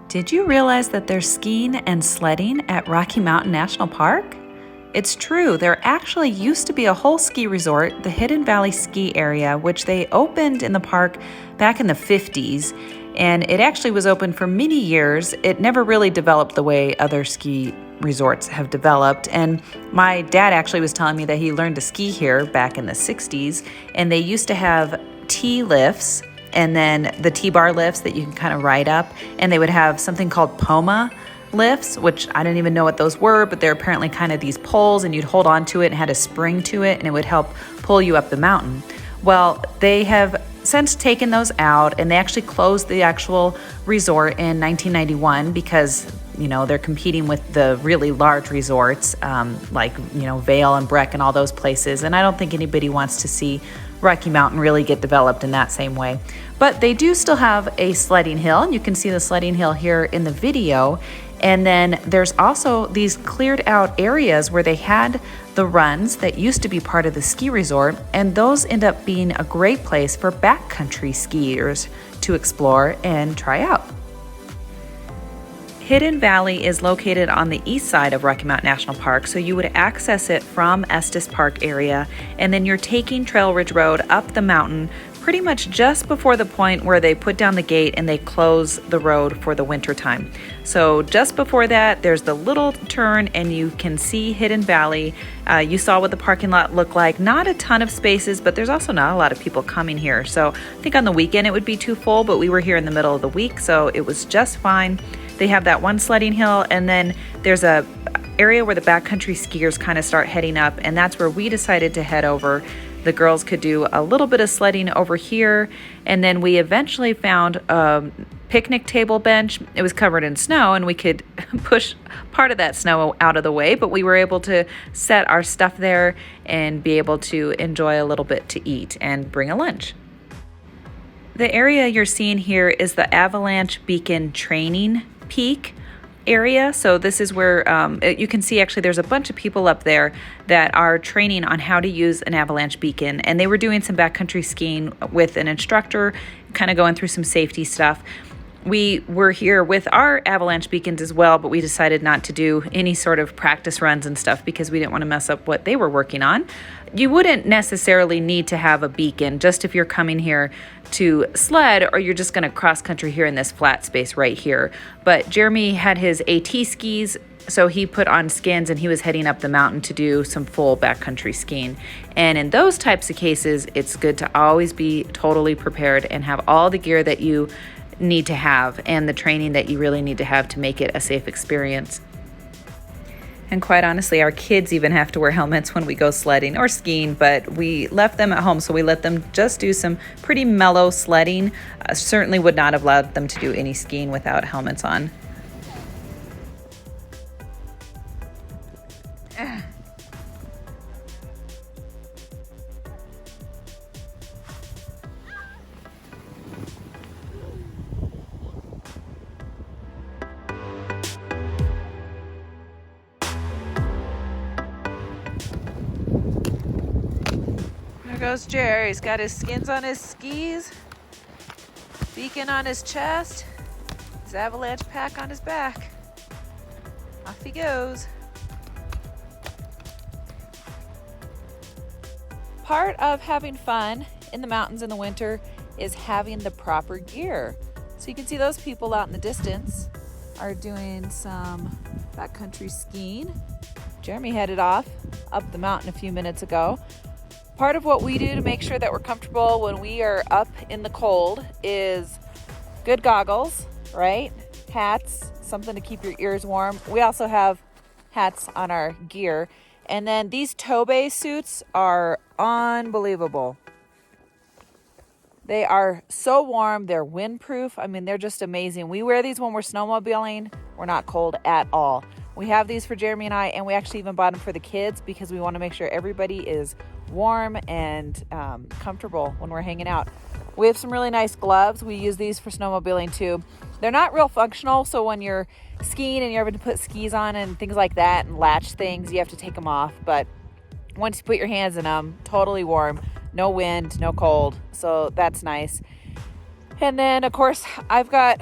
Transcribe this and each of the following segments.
Did you realize that there's skiing and sledding at Rocky Mountain National Park? It's true, there actually used to be a whole ski resort, the Hidden Valley Ski Area, which they opened in the park back in the 50s. And it actually was open for many years. It never really developed the way other ski resorts have developed. And my dad actually was telling me that he learned to ski here back in the 60s. And they used to have T-lifts and then the T-bar lifts that you can kind of ride up. And they would have something called Poma lifts, which I didn't even know what those were, but they're apparently kind of these poles and you'd hold on to it and had a spring to it and it would help pull you up the mountain. Well, they have since taken those out and they actually closed the actual resort in 1991 because, you know, they're competing with the really large resorts like, you know, Vail and Breck and all those places. And I don't think anybody wants to see Rocky Mountain really get developed in that same way. But they do still have a sledding hill, and you can see the sledding hill here in the video. And then there's also these cleared out areas where they had the runs that used to be part of the ski resort, and those end up being a great place for backcountry skiers to explore and try out. Hidden Valley is located on the east side of Rocky Mountain National Park, so you would access it from Estes Park area, and then you're taking Trail Ridge Road up the mountain pretty much just before the point where they put down the gate and they close the road for the winter time. So just before that, there's the little turn and you can see Hidden Valley. You saw what the parking lot looked like. Not a ton of spaces, but there's also not a lot of people coming here. So I think on the weekend it would be too full, but we were here in the middle of the week, so it was just fine. They have that one sledding hill, and then there's a area where the backcountry skiers kind of start heading up, and that's where we decided to head over. The girls could do a little bit of sledding over here, and then we eventually found a picnic table bench. It was covered in snow, and we could push part of that snow out of the way, but we were able to set our stuff there and be able to enjoy a little bit to eat and bring a lunch. The area you're seeing here is the Avalanche Beacon Training Peak area. So this is where you can see actually there's a bunch of people up there that are training on how to use an avalanche beacon, and they were doing some backcountry skiing with an instructor, kind of going through some safety stuff. We were here with our avalanche beacons as well, but we decided not to do any sort of practice runs and stuff because we didn't want to mess up what they were working on. You wouldn't necessarily need to have a beacon just if you're coming here to sled or you're just going to cross country here in this flat space right here. But Jeremy had his AT skis, so he put on skins and he was heading up the mountain to do some full backcountry skiing. And in those types of cases, it's good to always be totally prepared and have all the gear that you need to have and the training that you really need to have to make it a safe experience. And quite honestly, our kids even have to wear helmets when we go sledding or skiing, but we left them at home, so we let them just do some pretty mellow sledding. Certainly would not have allowed them to do any skiing without helmets on. There goes Jerry. He's got his skins on his skis, beacon on his chest, his avalanche pack on his back. Off he goes. Part of having fun in the mountains in the winter is having the proper gear. So you can see those people out in the distance are doing some backcountry skiing. Jeremy headed off up the mountain a few minutes ago. Part of what we do to make sure that we're comfortable when we are up in the cold is good goggles, right? Hats, something to keep your ears warm. We also have hats on our gear. And then these Tobe suits are unbelievable. They are so warm. They're windproof. I mean, they're just amazing. We wear these when we're snowmobiling. We're not cold at all. We have these for Jeremy and I, and we actually even bought them for the kids because we want to make sure everybody is warm and comfortable when we're hanging out. We have some really nice gloves. We use these for snowmobiling too. They're not real functional, so when you're skiing and you're having to put skis on and things like that and latch things, you have to take them off. But once you put your hands in them, totally warm, no wind, no cold, so that's nice. And then of course I've got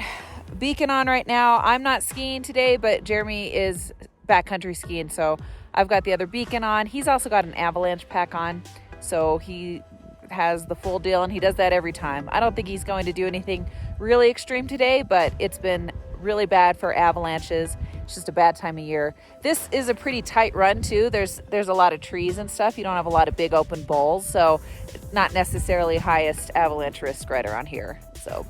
beacon on right now. I'm not skiing today, but Jeremy is backcountry skiing, so I've got the other beacon on. He's also got an avalanche pack on, so he has the full deal, and he does that every time. I don't think he's going to do anything really extreme today, but it's been really bad for avalanches. It's just a bad time of year. This is a pretty tight run too. There's a lot of trees and stuff. You don't have a lot of big open bowls, so not necessarily highest avalanche risk right around here. So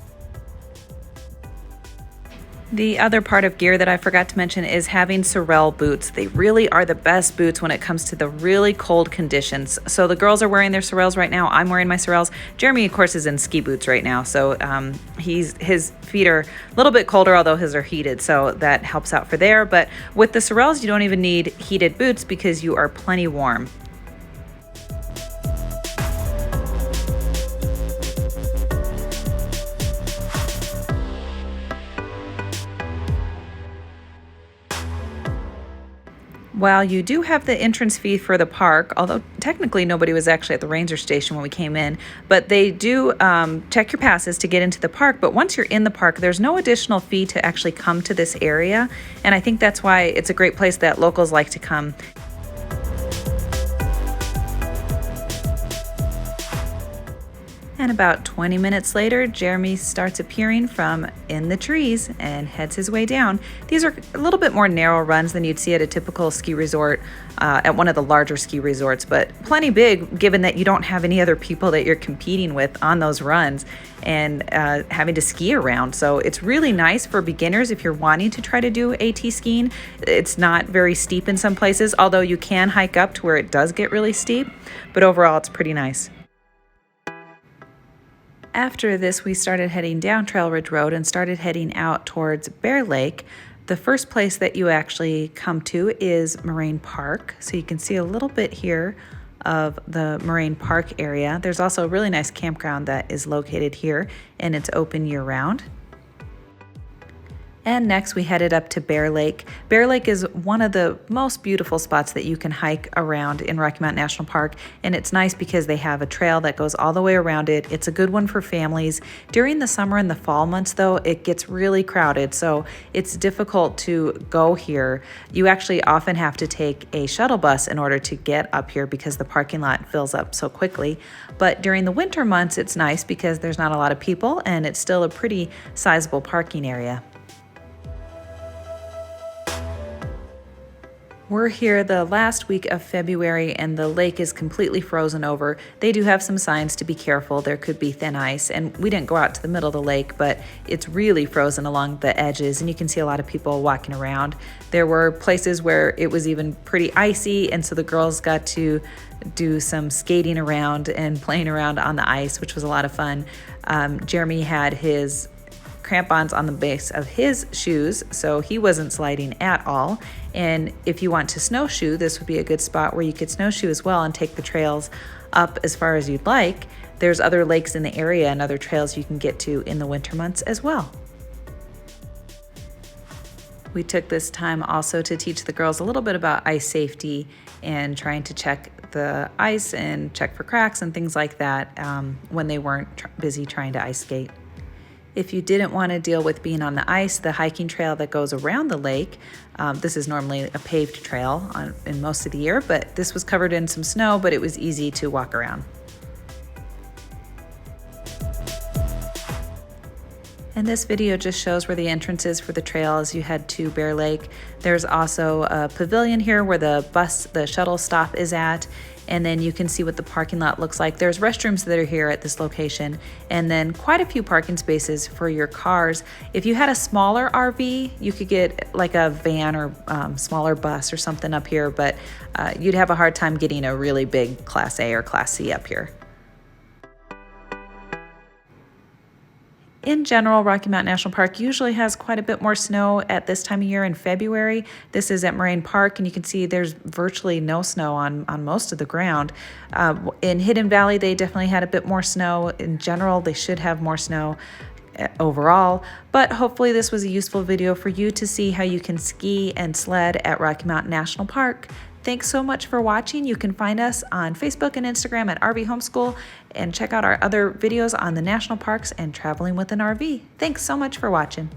the other part of gear that I forgot to mention is having Sorel boots. They really are the best boots when it comes to the really cold conditions. So the girls are wearing their Sorels right now. I'm wearing my Sorels. Jeremy, of course, is in ski boots right now. So his feet are a little bit colder, although his are heated. So that helps out for there. But with the Sorels, you don't even need heated boots because you are plenty warm. While you do have the entrance fee for the park, although technically nobody was actually at the ranger station when we came in, but they do check your passes to get into the park. But once you're in the park, there's no additional fee to actually come to this area. And I think that's why it's a great place that locals like to come. And about 20 minutes later, Jeremy starts appearing from in the trees and heads his way down. These are a little bit more narrow runs than you'd see at a typical ski resort, at one of the larger ski resorts, but plenty big given that you don't have any other people that you're competing with on those runs and having to ski around. So it's really nice for beginners if you're wanting to try to do AT skiing. It's not very steep in some places, although you can hike up to where it does get really steep, but overall it's pretty nice. After this, we started heading down Trail Ridge Road and started heading out towards Bear Lake. The first place that you actually come to is Moraine Park. So you can see a little bit here of the Moraine Park area. There's also a really nice campground that is located here, and it's open year-round. And next we headed up to Bear Lake. Bear Lake is one of the most beautiful spots that you can hike around in Rocky Mountain National Park. And it's nice because they have a trail that goes all the way around it. It's a good one for families. During the summer and the fall months though, it gets really crowded. So it's difficult to go here. You actually often have to take a shuttle bus in order to get up here because the parking lot fills up so quickly. But during the winter months, it's nice because there's not a lot of people and it's still a pretty sizable parking area. We're here the last week of February and the lake is completely frozen over. They do have some signs to be careful. There could be thin ice, and we didn't go out to the middle of the lake, but it's really frozen along the edges and you can see a lot of people walking around. There were places where it was even pretty icy, and so the girls got to do some skating around and playing around on the ice, which was a lot of fun. Jeremy had his crampons on the base of his shoes, so he wasn't sliding at all. And if you want to snowshoe, this would be a good spot where you could snowshoe as well and take the trails up as far as you'd like. There's other lakes in the area and other trails you can get to in the winter months as well. We took this time also to teach the girls a little bit about ice safety and trying to check the ice and check for cracks and things like that when they weren't busy trying to ice skate. If you didn't want to deal with being on the ice, the hiking trail that goes around the lake, this is normally a paved trail in most of the year, but this was covered in some snow, but it was easy to walk around. And this video just shows where the entrance is for the trail as you head to Bear Lake. There's also a pavilion here where the shuttle stop is at. And then you can see what the parking lot looks like. There's restrooms that are here at this location, and then quite a few parking spaces for your cars. If you had a smaller RV, you could get like a van or smaller bus or something up here, but you'd have a hard time getting a really big Class A or Class C up here. In general, Rocky Mountain National Park usually has quite a bit more snow at this time of year in February. This is at Moraine Park, and you can see there's virtually no snow on most of the ground. In Hidden Valley, they definitely had a bit more snow. In general, they should have more snow overall, but hopefully this was a useful video for you to see how you can ski and sled at Rocky Mountain National Park. Thanks so much for watching. You can find us on Facebook and Instagram at RV Homeschool, and check out our other videos on the national parks and traveling with an RV. Thanks so much for watching.